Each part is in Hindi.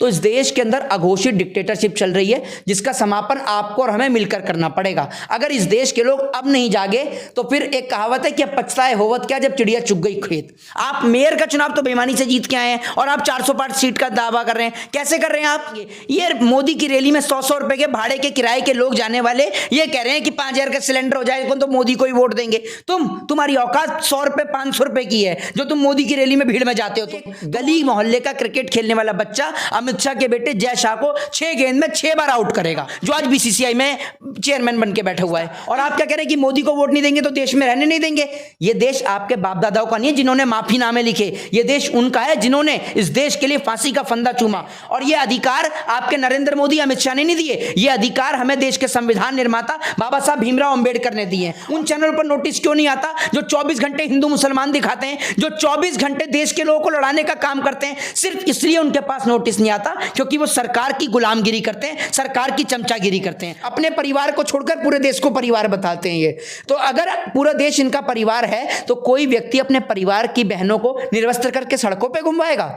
तो इस देश के अंदर अघोषित डिक्टेटरशिप चल रही है, जिसका समापन आपको और हमें मिलकर करना पड़ेगा। अगर इस देश के लोग अब नहीं जागे तो फिर एक कहावत है कि अब पछताए होवत क्या जब चिड़िया चुग गई खेत। आप मेयर का चुनाव तो बेईमानी से जीत के आए हैं और आप 405 सीट का दावा कर रहे हैं। कैसे कर रहे हैं आप? ये मोदी की रैली में 100 रुपए के भाड़े के किराए के लोग जाने वाले ये कह रहे हैं कि 5000 का सिलेंडर हो जाएगा तो मोदी को ही वोट देंगे। तुम्हारी औकात 100 रुपए 500 रुपए की है जो तुम मोदी की रैली में भीड़ में जाते हो। तो गली मोहल्ले का क्रिकेट खेलने वाला बच्चा अमित शाह के बेटे जय शाह को 6 गेंद में 6 बार आउट करेगा, जो आज बीसीसीआई में चेयरमैन बन के बैठा हुआ है। और आप क्या कह रहे हैं कि मोदी को वोट नहीं देंगे तो देश में रहने नहीं देंगे। ये देश आपके बाप दादाओं का नहीं है जिन्होंने माफीनामे लिखे, ये देश उनका है जिन्होंने इस देश के लिए फांसी का फंदा चूमा। और ये अधिकार आपके नरेंद्र मोदी अमित शाह ने नहीं दिए, ये अधिकार हमें देश के संविधान निर्माता बाबा साहब भीमराव अंबेडकर ने दिए। उन चैनल पर नोटिस क्यों नहीं आता जो 24 घंटे हिंदू मुसलमान दिखाते हैं, जो 24 घंटे देश के लोगों को लड़ाने का काम करते हैं? सिर्फ इसलिए उनके पास नोटिस नहीं आता क्योंकि वो सरकार की गुलामगिरी करते हैं, सरकार की चमचागिरी करते हैं, अपने परिवार को छोड़कर पूरे देश को परिवार बताते हैं। ये तो अगर पूरा देश इनका परिवार है तो कोई व्यक्ति अपने परिवार की बहनों को निर्वस्त्र करके सड़कों पे घुमवाएगा?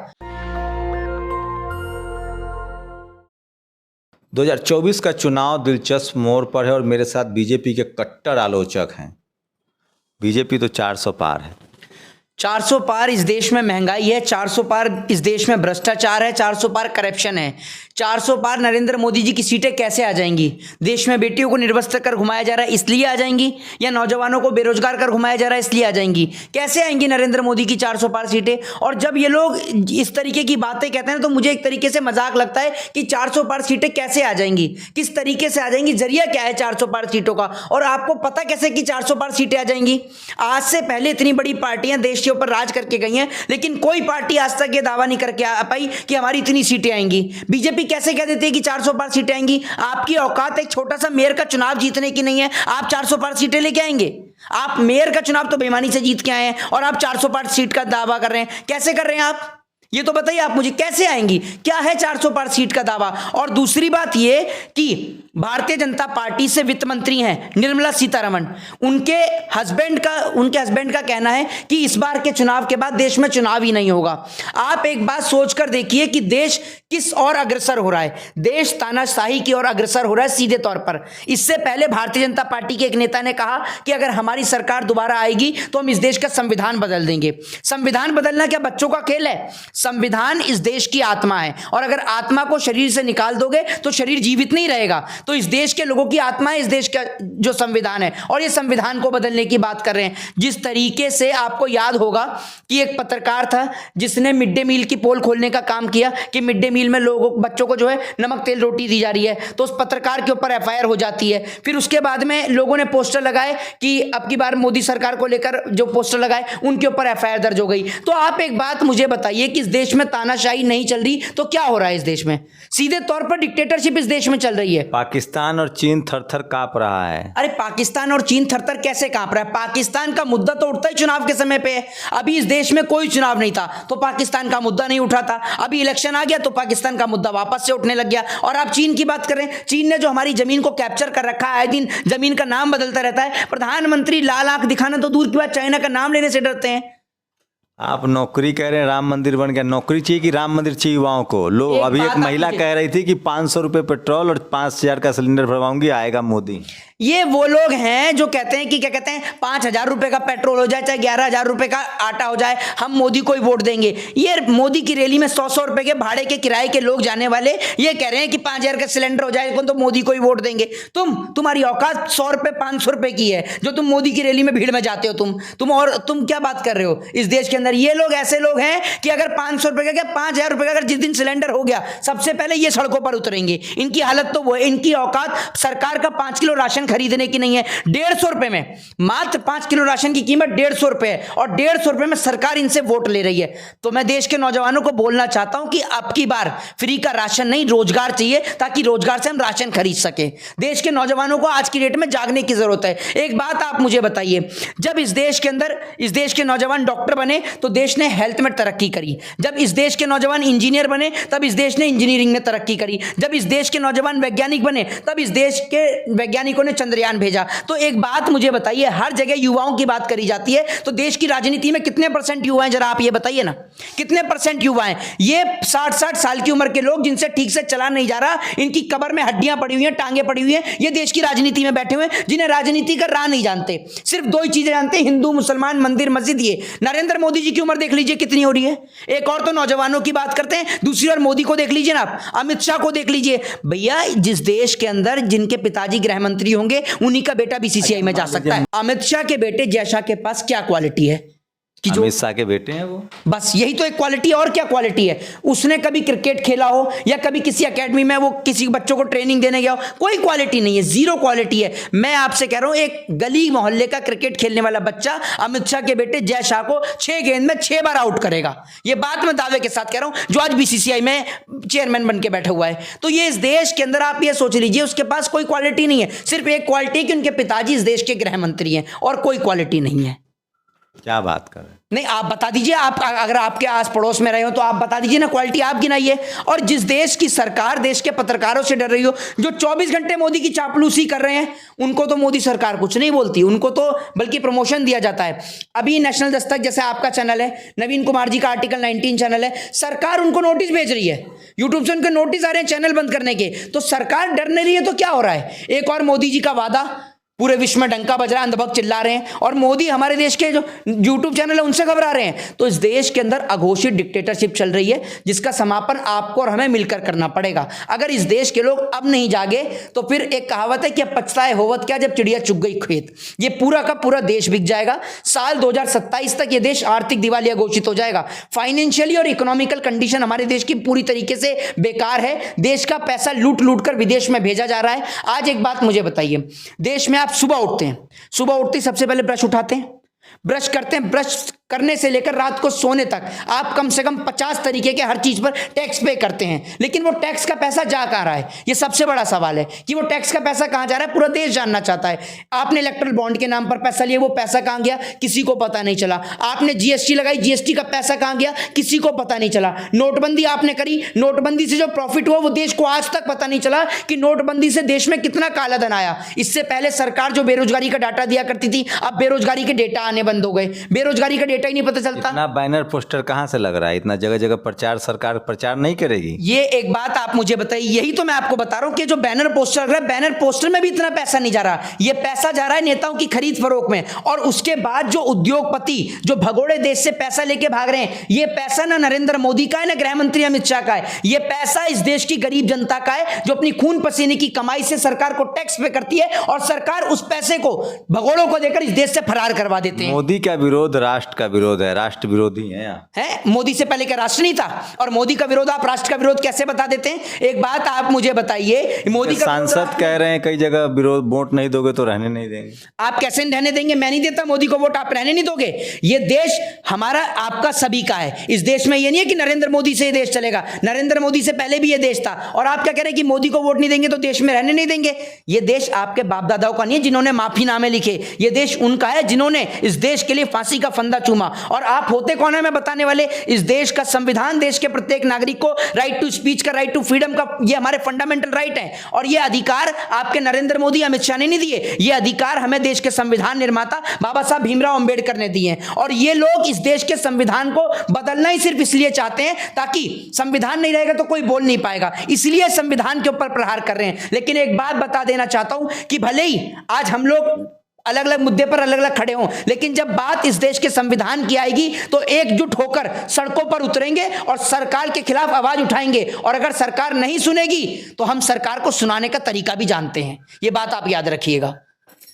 2024 का चुनाव दिलचस्प मोड़ पर है और मेरे साथ बीजेपी के कट्टर आलोचक हैं। बीजेपी तो 400 पार है। 400 पार इस देश में महंगाई है, 400 पार इस देश में भ्रष्टाचार है, 400 पार करप्शन है, 400 पार नरेंद्र मोदी जी की सीटें कैसे आ जाएंगी? देश में बेटियों को निर्वस्त्र कर घुमाया जा रहा है इसलिए आ जाएंगी, या नौजवानों को बेरोजगार कर घुमाया जा रहा है इसलिए आ जाएंगी? कैसे आएंगी नरेंद्र मोदी की 400 पार सीटें? और जब ये लोग इस तरीके की बातें कहते हैं तो मुझे एक तरीके से मजाक लगता है कि 400 पार सीटें कैसे आ जाएंगी, किस तरीके से आ जाएंगी, जरिया क्या है 400 पार सीटों का? और आपको पता कैसे कि 400 पार सीटें आ जाएंगी? आज से पहले इतनी बड़ी पार्टियां देश के ऊपर राज करके गई हैं, लेकिन कोई पार्टी आज तक ये दावा नहीं करके आ पाई कि हमारी इतनी सीटें आएंगी। बीजेपी कैसे कह देती है कि 400 पार सीटें आएंगी? आपकी औकात एक छोटा सा मेयर का चुनाव जीतने की नहीं है, आप 400 पार सीटें लेके आएंगे? आप मेयर का चुनाव तो बेईमानी से जीत के आए हैं और आप 400 पार सीट का दावा कर रहे हैं। कैसे कर रहे हैं आप? ये तो बताइए आप मुझे, कैसे आएंगी? क्या है 400 पार सीट का दावा? और दूसरी बात ये कि भारतीय जनता पार्टी से वित्त मंत्री हैं निर्मला सीतारमण, उनके हस्बैंड का कहना है कि इस बार के चुनाव के बाद देश में चुनाव ही नहीं होगा। आप एक बात सोचकर देखिए कि देश किस ओर अग्रसर हो रहा है। देश तानाशाही की ओर अग्रसर हो रहा है सीधे तौर पर। इससे पहले भारतीय जनता पार्टी के एक नेता ने कहा कि अगर हमारी सरकार दोबारा आएगी तो हम इस देश का संविधान बदल देंगे। संविधान बदलना क्या बच्चों का खेल है? संविधान इस देश की आत्मा है और अगर आत्मा को शरीर से निकाल दोगे तो शरीर जीवित नहीं रहेगा। तो इस देश के लोगों की आत्मा है इस देश का जो संविधान है, और ये संविधान को बदलने की बात कर रहे हैं। जिस तरीके से आपको याद होगा कि एक पत्रकार था जिसने मिड डे मील की पोल खोलने का काम किया कि मिड डे मील में बच्चों को जो है नमक तेल रोटी दी जा रही है, तो उस पत्रकार के ऊपर एफआईआर हो जाती है। फिर उसके बाद में लोगों ने पोस्टर लगाए कि अब की बार मोदी सरकार को लेकर जो पोस्टर लगाए उनके ऊपर एफआईआर दर्ज हो गई। तो आप एक बात मुझे बताइए कि इस देश में तानाशाही नहीं चल रही तो क्या हो रहा है? इस देश में सीधे तौर पर डिक्टेटरशिप इस देश में चल रही है। पाकिस्तान और चीन थर-थर कांप रहा है। अरे पाकिस्तान और चीन थर-थर कैसे कांप रहा है? पाकिस्तान का मुद्दा तो उठता ही चुनाव के समय पे है। अभी इस देश में कोई चुनाव नहीं था तो पाकिस्तान का मुद्दा नहीं उठा था। अभी इलेक्शन आ गया तो पाकिस्तान का मुद्दा वापस से उठने लग गया। और आप चीन की बात करें, चीन ने जो हमारी जमीन को कैप्चर कर रखा है, आए दिन जमीन का नाम बदलता रहता है। प्रधानमंत्री लाल आंख दिखाना तो दूर की बात, चाइना का नाम लेने से डरते हैं। आप नौकरी कह रहे हैं, राम मंदिर बन गया। नौकरी चाहिए कि राम मंदिर चाहिए युवाओं को? लो अभी एक महिला कह रही थी कि 500 रुपये पेट्रोल और 5000 का सिलेंडर भरवाऊंगी, आएगा मोदी। ये वो लोग हैं जो कहते हैं कि क्या कहते हैं 5000 रुपए का पेट्रोल हो जाए चाहे 11000 रुपए का आटा हो जाए, हम मोदी को ही वोट देंगे। ये मोदी की रैली में 100 रुपए के भाड़े के किराए के लोग जाने वाले ये कह रहे हैं कि 5000 का सिलेंडर हो जाए तो मोदी को ही वोट देंगे। तुम्हारी औकात 100 रुपए 500 रुपए की है जो तुम मोदी की रैली में भीड़ में जाते हो। तुम क्या बात कर रहे हो? इस देश के अंदर ये लोग ऐसे लोग हैं कि अगर 500 रुपए का क्या 5000 रुपए का अगर जिस दिन सिलेंडर हो गया सबसे पहले ये सड़कों पर उतरेंगे। इनकी हालत तो वो है, इनकी औकात सरकार का 5 किलो राशन खरीदने की नहीं है। 150 रुपए में, मात्र 5 किलो राशन की कीमत 150 रुपए है और 150 रुपए में सरकार इनसे वोट ले रही है। तो मैं देश के नौजवानों को बोलना चाहता हूं कि अब की बार फ्री का राशन नहीं, रोजगार चाहिए ताकि रोजगार से हम राशन खरीद सके। देश के नौजवानों को आज की डेट में जागने की जरूरत है। एक बात आप मुझे बताइए, जब इस देश के अंदर इस देश के नौजवान डॉक्टर बने तो देश ने हेल्थ में तरक्की करी। जब इस देश के नौजवान इंजीनियर बने तब इस देश ने इंजीनियरिंग में तरक्की करी। जब इस देश के नौजवान वैज्ञानिक बने तब इस देश के वैज्ञानिकों ने चंद्रयान भेजा। तो एक बात मुझे बताइए, हर जगह युवाओं की बात करी जाती है, तो देश की राजनीति में कितने % युवा हैं, जरा आप ये बताइए ना, कितने % युवा हैं? ये 60-60 साल की उम्र के लोग जिनसे ठीक से चला नहीं जा रहा, इनकी कब्र में हड्डियां पड़ी हुई हैं, टांगे पड़ी हुई हैं, ये देश की राजनीति में बैठे हुए हैं, जिन्हें राजनीति का राह नहीं जानते, सिर्फ 2 ही चीजें जानते हैं, हिंदू मुसलमान मंदिर मस्जिद। ये नरेंद्र मोदी जी की उम्र देख लीजिए कितनी हो रही है। एक और तो नौजवानों की बात करते हैं, दूसरी ओर मोदी को देख लीजिए ना आप, अमित शाह को देख लीजिए। भैया जिस देश के अंदर जिनके पिताजी गृह मंत्री होंगे उन्हीं का बेटा बीसीसीआई में जा सकता है। अमित शाह के बेटे जय शाह के पास क्या क्वालिटी है कि जो अमित शाह के बेटे हैं वो, बस यही तो एक क्वालिटी है। और क्या क्वालिटी है? उसने कभी क्रिकेट खेला हो या कभी किसी एकेडमी में वो किसी बच्चों को ट्रेनिंग देने गया हो? कोई क्वालिटी नहीं है, जीरो क्वालिटी है। मैं आपसे कह रहा हूं, एक गली मोहल्ले का क्रिकेट खेलने वाला बच्चा अमित शाह के बेटे जय शाह को 6 गेंद में 6 बार आउट करेगा। ये बात मैं दावे के साथ कह रहा हूं, जो आज बीसीसीआई में चेयरमैन बन के बैठा हुआ है। तो ये इस देश के अंदर आप ये सोच लीजिए, उसके पास कोई क्वालिटी नहीं है। सिर्फ एक क्वालिटी कि उनके पिताजी इस देश के गृह मंत्री हैं, और कोई क्वालिटी नहीं है। क्या बात कर रहे हैं? नहीं, आप बता दीजिए, आप अगर आपके आस पड़ोस में रहे हो तो आप बता दीजिए ना, क्वालिटी आप गिनाइए। और जिस देश की सरकार देश के पत्रकारों से डर रही हो, जो 24 घंटे मोदी की चापलूसी कर रहे हैं, उनको तो मोदी सरकार कुछ नहीं बोलती, उनको तो बल्कि प्रमोशन दिया जाता है। अभी नेशनल दस्तक जैसे आपका चैनल है, नवीन कुमार जी का आर्टिकल 19 चैनल है, सरकार उनको नोटिस भेज रही है, यूट्यूब से उनके नोटिस आ रहे हैं चैनल बंद करने के। तो सरकार डर नहीं रही है तो क्या हो रहा है? एक और मोदी जी का वादा, पूरे विश्व में डंका बज रहा है, अंधभक्त चिल्ला रहे हैं, और मोदी हमारे देश के जो यूट्यूब चैनल है उनसे घबरा रहे हैं। तो इस देश के अंदर अघोषित डिक्टेटरशिप चल रही है, जिसका समापन आपको और हमें मिलकर करना पड़ेगा। अगर इस देश के लोग अब नहीं जागे तो फिर एक कहावत है कि अब पछताए होवत क्या जब चिड़िया चुग गई खेत। ये पूरा का पूरा देश बिक जाएगा। साल 2027 तक ये देश आर्थिक दिवालिया घोषित हो जाएगा। फाइनेंशियली और इकोनॉमिकल कंडीशन हमारे देश की पूरी तरीके से बेकार है। देश का पैसा लूट लूट कर विदेश में भेजा जा रहा है। आज एक बात मुझे बताइए, देश में आप सुबह उठते हैं, सुबह उठते ही सबसे पहले ब्रश उठाते हैं, ब्रश करते हैं, ब्रश करने से लेकर रात को सोने तक आप कम से कम 50 तरीके के हर चीज पर टैक्स पे करते हैं। लेकिन वो टैक्स का पैसा जा कहां रहा है? ये सबसे बड़ा सवाल है कि वो टैक्स का पैसा कहां जा रहा है, पूरा देश जानना चाहता है। आपने इलेक्ट्रल बॉन्ड के नाम पर पैसा लिया, वो पैसा कहां गया किसी को पता नहीं चला। आपने जीएसटी लगाई, जीएसटी का पैसा कहां गया किसी को पता नहीं चला। नोटबंदी आपने करी, नोटबंदी से जो प्रॉफिट हुआ वो देश को आज तक पता नहीं चला कि नोटबंदी से देश में कितना काला धन आया। इससे पहले सरकार जो बेरोजगारी का डाटा दिया करती थी, अब बेरोजगारी के डेटा आने बंद हो गए, बेरोजगारी का डेटा ही नहीं पता चलता। इतना बैनर पोस्टर कहाँ से लग रहा है? इतना जगह जगह प्रचार, सरकार प्रचार नहीं करेगी? ये एक बात आप मुझे बताइए, यही तो मैं आपको बता रहा हूं कि जो बैनर पोस्टर लग रहा है, बैनर पोस्टर में भी इतना पैसा नहीं जा रहा। ये पैसा जा रहा है नेताओं की खरीद फरोख्त में। और उसके बाद जो उद्योगपति जो भगोड़े देश से पैसा लेके भाग रहे हैं, ये पैसा ना नरेंद्र मोदी का है ना गृह मंत्री अमित शाह का है। ये पैसा इस देश की गरीब जनता का है, जो अपनी खून पसीने की कमाई से सरकार को टैक्स पे करती है, और सरकार उस पैसे को भगोड़ों को देकर इस देश से फरार करवा देते हैं। मोदी का विरोध राष्ट्र का विरोध है, राष्ट्र विरोधी है यहाँ है। मोदी से पहले क्या राष्ट्र नहीं था? और मोदी का विरोध आप राष्ट्र का विरोध कैसे बता देते हैं? एक बात आप मुझे बताइए, मोदी का सांसद कह रहे हैं कई जगह विरोध, वोट नहीं दोगे तो रहने नहीं देंगे। आप कैसे रहने देंगे? मैं नहीं देता मोदी को वोट, आप रहने नहीं दोगे? ये देश हमारा आपका सभी का है। इस देश में ये नहीं है कि नरेंद्र मोदी से ये देश चलेगा, नरेंद्र मोदी से पहले भी ये देश था। और आप क्या कह रहे हैं कि मोदी को वोट नहीं देंगे तो देश में रहने नहीं देंगे? ये देश आपके बाप दादाओं का नहीं है जिन्होंने माफीनामे लिखे, ये देश उनका है जिन्होंने इस देश के लिए फांसी का फंदा चूमा। और आप होते कौन है मैं बताने वाले? इस देश का संविधान देश के प्रत्येक नागरिक को राइट टू स्पीच का, राइट टू फ्रीडम का, ये हमारे फंडामेंटल राइट है। और ये अधिकार आपके नरेंद्र मोदी अमित शाह ने नहीं दिए, ये अधिकार हमें देश के संविधान निर्माता बाबा साहब भीमराव अंबेडकर ने दिए हैं। और ये लोग इस देश के संविधान को बदलना ही सिर्फ इसलिए चाहते हैं ताकि संविधान नहीं रहेगा तो कोई बोल नहीं पाएगा, इसलिए संविधान के ऊपर प्रहार कर रहे हैं। लेकिन एक बात बता देना चाहता हूं कि भले ही आज हम लोग अलग अलग मुद्दे पर अलग अलग खड़े हों, लेकिन जब बात इस देश के संविधान की आएगी तो एकजुट होकर सड़कों पर उतरेंगे और सरकार के खिलाफ आवाज उठाएंगे। और अगर सरकार नहीं सुनेगी तो हम सरकार को सुनाने का तरीका भी जानते हैं, ये बात आप याद रखिएगा।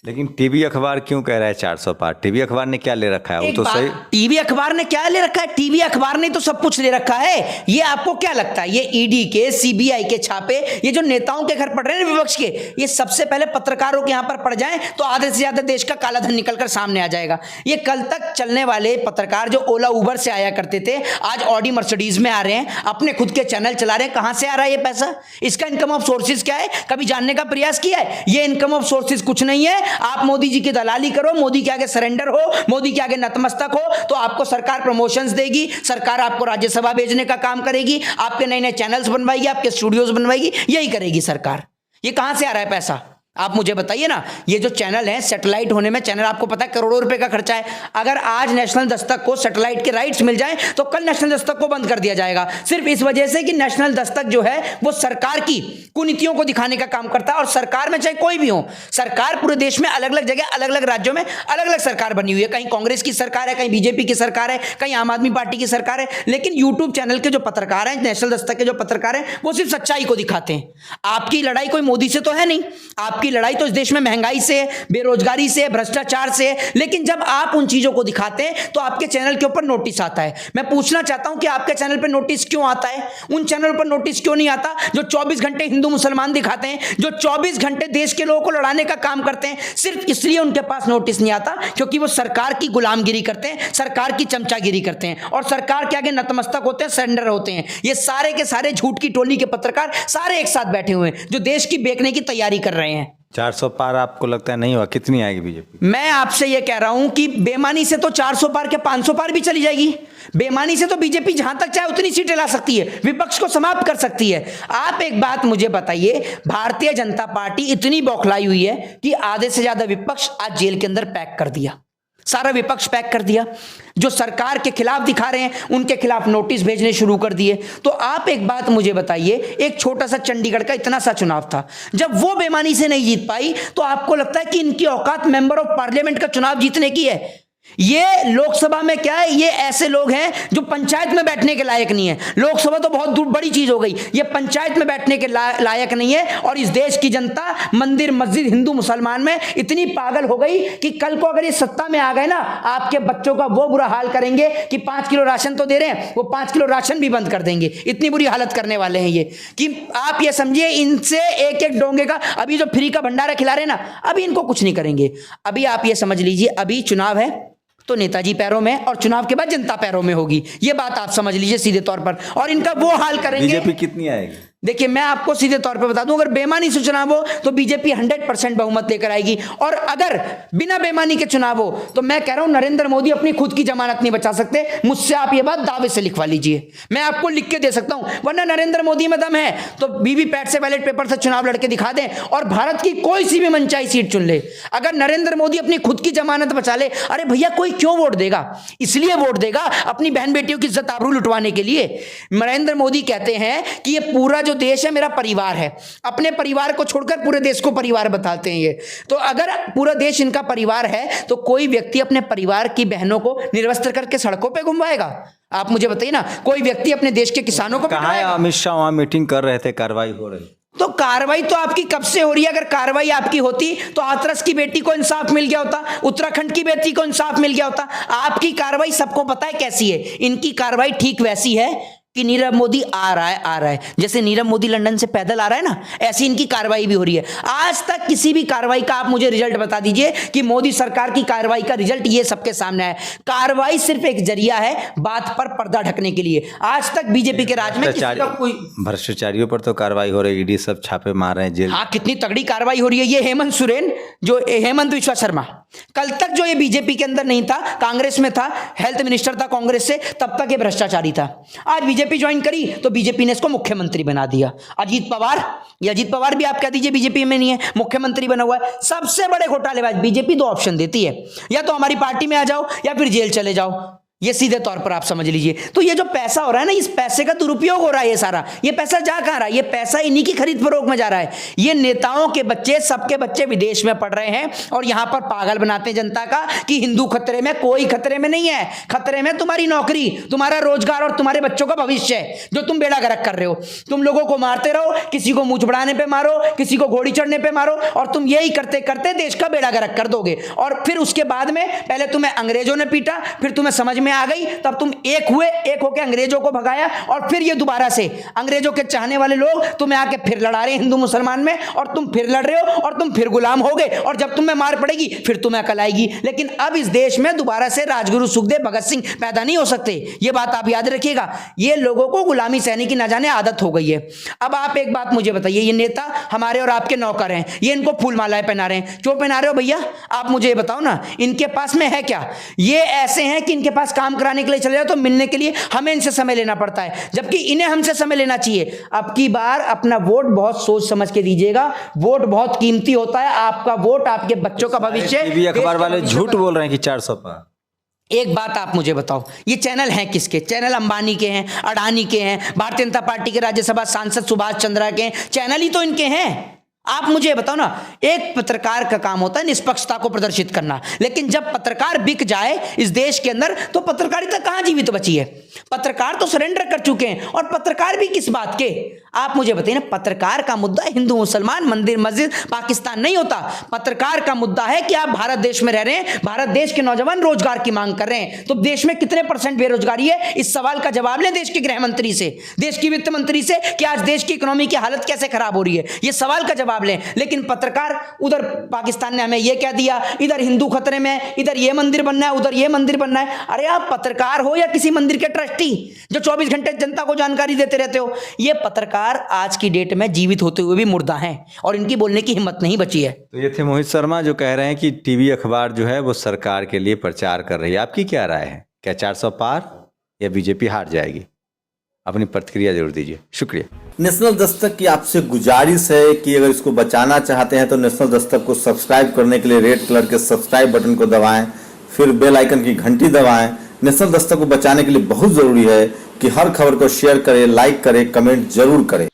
लेकिन टीवी अखबार क्यों कह रहा है 400 पार? टीवी अखबार ने क्या ले रखा है? वो तो सही, टीवी अखबार ने क्या ले रखा है? टीवी अखबार ने तो सब कुछ ले रखा है। ये आपको क्या लगता है? ये ईडी के, सीबीआई के छापे, ये जो नेताओं के घर पड़ रहे हैं विपक्ष के, ये सबसे पहले पत्रकारों के यहां पर पड़ जाएं तो आधे से ज्यादा देश का काला धन निकलकर सामने आ जाएगा। ये कल तक चलने वाले पत्रकार जो ओला उबर से आया करते थे, आज ऑडी मर्सिडीज में आ रहे हैं, अपने खुद के चैनल चला रहे हैं। कहां से आ रहा है ये पैसा? इसका इनकम ऑफ सोर्सेज क्या है? कभी जानने का प्रयास किया है? ये इनकम ऑफ सोर्सेज कुछ नहीं है, आप मोदी जी की दलाली करो, मोदी के आगे सरेंडर हो, मोदी के आगे नतमस्तक हो, तो आपको सरकार प्रमोशंस देगी, सरकार आपको राज्यसभा भेजने का काम करेगी, आपके नए नए चैनल्स बनवाएगी, आपके स्टूडियोज बनवाएगी, यही करेगी सरकार। ये कहां से आ रहा है पैसा? आप मुझे बताइए ना। ये जो चैनल है, सैटेलाइट होने में चैनल आपको पता है करोड़ों रुपए का खर्चा है। अगर आज नेशनल दस्तक को सैटेलाइट के राइट्स मिल जाएं तो कल नेशनल दस्तक को बंद कर दिया जाएगा, सिर्फ इस वजह से कि नेशनल दस्तक जो है वो सरकार की कुनीतियों को दिखाने का काम करता है। और सरकार में चाहे कोई भी हो, सरकार पूरे देश में अलग अलग जगह, अलग अलग राज्यों में अलग अलग सरकार बनी हुई है। कहीं कांग्रेस की सरकार है, कहीं बीजेपी की सरकार है, कहीं आम आदमी पार्टी की सरकार है, लेकिन यूट्यूब चैनल के जो पत्रकार हैं, नेशनल दस्तक के जो पत्रकार हैं, वो सिर्फ सच्चाई को दिखाते हैं। आपकी लड़ाई कोई मोदी से तो है नहीं, आपकी लड़ाई तो इस देश में महंगाई से, बेरोजगारी से, भ्रष्टाचार से, लेकिन जब आप उन चीजों को दिखाते हैं तो आपके चैनल के ऊपर नोटिस आता है। मैं पूछना चाहता हूं कि आपके चैनल पर नोटिस क्यों आता है? उन चैनल पर नोटिस क्यों नहीं आता जो 24 घंटे हिंदू मुसलमान दिखाते हैं, जो 24 घंटे देश के लोगों को लड़ाने का काम करते हैं? सिर्फ इसलिए उनके पास नोटिस नहीं आता क्योंकि वो सरकार की गुलामगिरी करते हैं, सरकार की चमचागिरी करते हैं और सरकार के आगे नतमस्तक होते हैं, सरेंडर होते हैं। ये सारे के सारे झूठ की टोली के पत्रकार सारे एक साथ बैठे हुए हैं जो देश की बेचने की तैयारी कर रहे हैं। 400 पार आपको लगता है नहीं हुआ? कितनी आएगी बीजेपी? मैं आपसे यह कह रहा हूं कि बेमानी से तो 400 पार के 500 पार भी चली जाएगी। बेमानी से तो बीजेपी जहां तक चाहे उतनी सीटें ला सकती है, विपक्ष को समाप्त कर सकती है। आप एक बात मुझे बताइए, भारतीय जनता पार्टी इतनी बौखलाई हुई है कि आधे से ज्यादा विपक्ष आज जेल के अंदर पैक कर दिया, सारा विपक्ष पैक कर दिया। जो सरकार के खिलाफ दिखा रहे हैं उनके खिलाफ नोटिस भेजने शुरू कर दिए। तो आप एक बात मुझे बताइए, एक छोटा सा चंडीगढ़ का इतना सा चुनाव था, जब वो बेमानी से नहीं जीत पाई तो आपको लगता है कि इनकी औकात मेंबर ऑफ पार्लियामेंट का चुनाव जीतने की है? ये लोकसभा में क्या है, ये ऐसे लोग हैं जो पंचायत में बैठने के लायक नहीं है। लोकसभा तो बहुत बड़ी चीज हो गई, ये पंचायत में बैठने के लायक नहीं है। और इस देश की जनता मंदिर मस्जिद हिंदू मुसलमान में इतनी पागल हो गई कि कल को अगर ये सत्ता में आ गए ना, आपके बच्चों का वो बुरा हाल करेंगे कि 5 किलो राशन तो दे रहे हैं, वो 5 किलो राशन भी बंद कर देंगे। इतनी बुरी हालत करने वाले हैं ये कि आप ये समझिए इनसे एक एक डोंगे का, अभी जो फ्री का भंडारा खिला रहे हैं ना, अभी इनको कुछ नहीं करेंगे। अभी आप ये समझ लीजिए, अभी चुनाव है तो नेताजी पैरों में और चुनाव के बाद जनता पैरों में होगी, ये बात आप समझ लीजिए सीधे तौर पर। और इनका वो हाल करेंगे। बीजेपी कितनी आएगी? देखिए मैं आपको सीधे तौर पे बता दूं, अगर बेमानी से चुनाव हो तो बीजेपी 100% बहुमत लेकर आएगी, और अगर बिना बेमानी के चुनाव हो तो मैं कह रहा हूं नरेंद्र मोदी अपनी खुद की जमानत नहीं बचा सकते। मुझसे आप ये बात दावे से लिखवा लीजिए, मैं आपको लिख के दे सकता हूं। वरना नरेंद्र मोदी में दम है तो वीवीपैट से, बैलेट पेपर से चुनाव लड़के दिखा दें और भारत की कोई सी भी मनचाही सीट चुन ले। अगर नरेंद्र मोदी अपनी खुद की जमानत बचा ले, अरे भैया कोई क्यों वोट देगा? इसलिए वोट देगा अपनी बहन बेटियों की इज्जत आबरू लुटवाने के लिए। नरेंद्र मोदी कहते हैं कि ये पूरा जो देश है मेरा परिवार है, अपने परिवार को छोड़कर पूरे देश को परिवार बताते हैं ये। तो अगर पूरा देश इनका परिवार है तो कोई व्यक्ति अपने परिवार की बहनों को निर्वस्त्र करके सड़कों पे घुमवाएगा? आप मुझे बताइए ना, कोई व्यक्ति अपने देश के किसानों को कहा है? अमित शाह वहां मीटिंग कर रहे थे, कार्रवाई हो रही। तो कार्रवाई तो आपकी कब से हो रही है? अगर कार्रवाई आपकी होती तो हाथरस की बेटी को इंसाफ मिल गया होता, उत्तराखंड की बेटी को इंसाफ मिल गया होता। आपकी कार्रवाई सबको पता है कैसी है। इनकी कार्रवाई ठीक वैसी है कि नीरव मोदी आ रहा है, जैसे नीरव मोदी लंदन से पैदल आ रहा है ना, ऐसी इनकी कार्रवाई भी हो रही है। आज तक किसी भी कार्रवाई का आप मुझे रिजल्ट बता दीजिए कि मोदी सरकार की कार्रवाई का रिजल्ट ये सबके सामने है। कार्रवाई सिर्फ एक जरिया है बात पर पर्दा ढकने के लिए। आज तक बीजेपी के राज में कोई भ्रष्टाचारियों पर तो कार्रवाई हो रही है, ईडी सब छापे मार रहे हैं जेल। हाँ, कितनी तगड़ी कार्रवाई हो रही है। ये हेमंत सोरेन, जो हेमंत विश्वा शर्मा, कल तक जो ये बीजेपी के अंदर नहीं था, कांग्रेस में था, हेल्थ मिनिस्टर था कांग्रेस से, तब तक ये भ्रष्टाचारी था। आज बीजेपी ज्वाइन करी तो बीजेपी ने इसको मुख्यमंत्री बना दिया। अजीत पवार भी आप कह दीजिए बीजेपी में नहीं है, मुख्यमंत्री बना हुआ है। सबसे बड़े घोटालेबाज। बीजेपी 2 ऑप्शन देती है, या तो हमारी पार्टी में आ जाओ या फिर जेल चले जाओ। ये सीधे तौर पर आप समझ लीजिए। तो ये जो पैसा हो रहा है ना, इस पैसे का दुरुपयोग हो रहा है। ये सारा ये पैसा जा कहां रहा है? ये पैसा इन्हीं की खरीद फरोख्त में जा रहा है। ये नेताओं के बच्चे, सबके बच्चे विदेश में पढ़ रहे हैं और यहां पर पागल बनाते हैं जनता का कि हिंदू खतरे में। कोई खतरे में नहीं है। खतरे में तुम्हारी नौकरी, तुम्हारा रोजगार और तुम्हारे बच्चों का भविष्य है, जो तुम बेड़ा गर्क कर रहे हो। तुम लोगों को मारते रहो, किसी को मूंछ बढ़ाने पे मारो, किसी को घोड़ी चढ़ने पे मारो, और तुम यही करते करते देश का बेड़ा गर्क कर दोगे। और फिर उसके बाद में पहले तुम्हें अंग्रेजों ने पीटा, फिर तुम्हें समझ में आ गई तब तुम एक हुए, एक होकर अंग्रेजों को भगाया, और फिर ये दोबारा से अंग्रेजों के चाहने वाले लोग तुम्हें आके फिर लड़ा रहे हैं हिंदू मुसलमान में, और तुम फिर लड़ रहे हो और तुम फिर गुलाम हो गए, और जब तुम्हें मार पड़ेगी फिर तुम्हें अकल आएगी। लेकिन अब इस देश में दोबारा से राजगुरु सुखदेव भगत सिंह पैदा नहीं हो सकते, ये बात आप याद रखिएगा। ये लोगों को गुलामी सहने की ना जाने आदत हो गई है। अब आप एक बात मुझे बताइए, ये नेता हमारे और आपके नौकर हैं, ये इनको फूल मालाएं पहना रहे हैं, क्यों पहना रहे हो भैया? आप मुझे ये बताओ ना, इनके पास में है क्या? ये ऐसे हैं कि इनके पास काम कराने के लिए चले जाओ तो मिलने के लिए हमें इनसे समय लेना पड़ता है, जबकि इन्हें हमसे समय लेना चाहिए। अब की बार अपना वोट बहुत सोच समझ के दीजिएगा, वोट बहुत कीमती होता है। आपका वोट आपके बच्चों का भविष्य। टीवी अखबार वाले झूठ बोल रहे हैं कि 400 पार। एक बात आप मुझे बताओ, ये चैनल हैं किसके? चैनल अंबानी के हैं, अडानी के हैं, भारतीय जनता पार्टी के राज्यसभा सांसद सुभाष चंद्रा के हैं, चैनल ही तो इनके हैं। आप मुझे बताओ ना, एक पत्रकार का काम होता है निष्पक्षता को प्रदर्शित करना, लेकिन जब पत्रकार बिक जाए इस देश के अंदर तो पत्रकारिता कहां जीवित बची है? पत्रकार तो सरेंडर कर चुके हैं, और पत्रकार भी किस बात के? आप मुझे बताइए ना, पत्रकार का मुद्दा हिंदू मुसलमान, मंदिर मस्जिद पाकिस्तान नहीं होता। पत्रकार का मुद्दा है कि आप भारत देश में रह रहे हैं, भारत देश के नौजवान रोजगार की मांग कर रहे हैं, तो देश में कितने % बेरोजगारी है? इस सवाल का जवाब लें देश के गृह मंत्री से, देश की वित्त मंत्री से, कि आज देश की इकोनॉमी की हालत कैसे खराब हो रही है, ये सवाल का जवाब लें। लेकिन पत्रकार उधर पाकिस्तान ने हमें ये कह दिया, इधर हिंदू खतरे में, इधर ये मंदिर बनना है, उधर ये मंदिर बनना है। अरे आप पत्रकार हो या किसी मंदिर के ट्रस्टी जो 24 घंटे जनता को जानकारी देते रहते हो? ये पत्रकार आज की डेट में जीवित होते हुए भी मुर्दा हैं, और इनकी बोलने की हिम्मत नहीं बची है। तो ये थे मोहित शर्मा जो कह रहे हैं कि टीवी अखबार जो है वो सरकार के लिए प्रचार कर रही है। आपकी क्या राय है? क्या 400 पार या बीजेपी हार जाएगी? अपनी प्रतिक्रिया जरूर दीजिए। शुक्रिया। नेशनल दस्तक की आपसे गुजारिश है कि अगर इसको बचाना चाहते हैं तो नेशनल दस्तक को सब्सक्राइब करने के लिए रेड कलर के सब्सक्राइब बटन को दबाएं, फिर बेल आइकन की घंटी दबाएं। नेशनल दस्तक को बचाने के लिए बहुत जरूरी है कि हर खबर को शेयर करें, लाइक करें, कमेंट जरूर करें।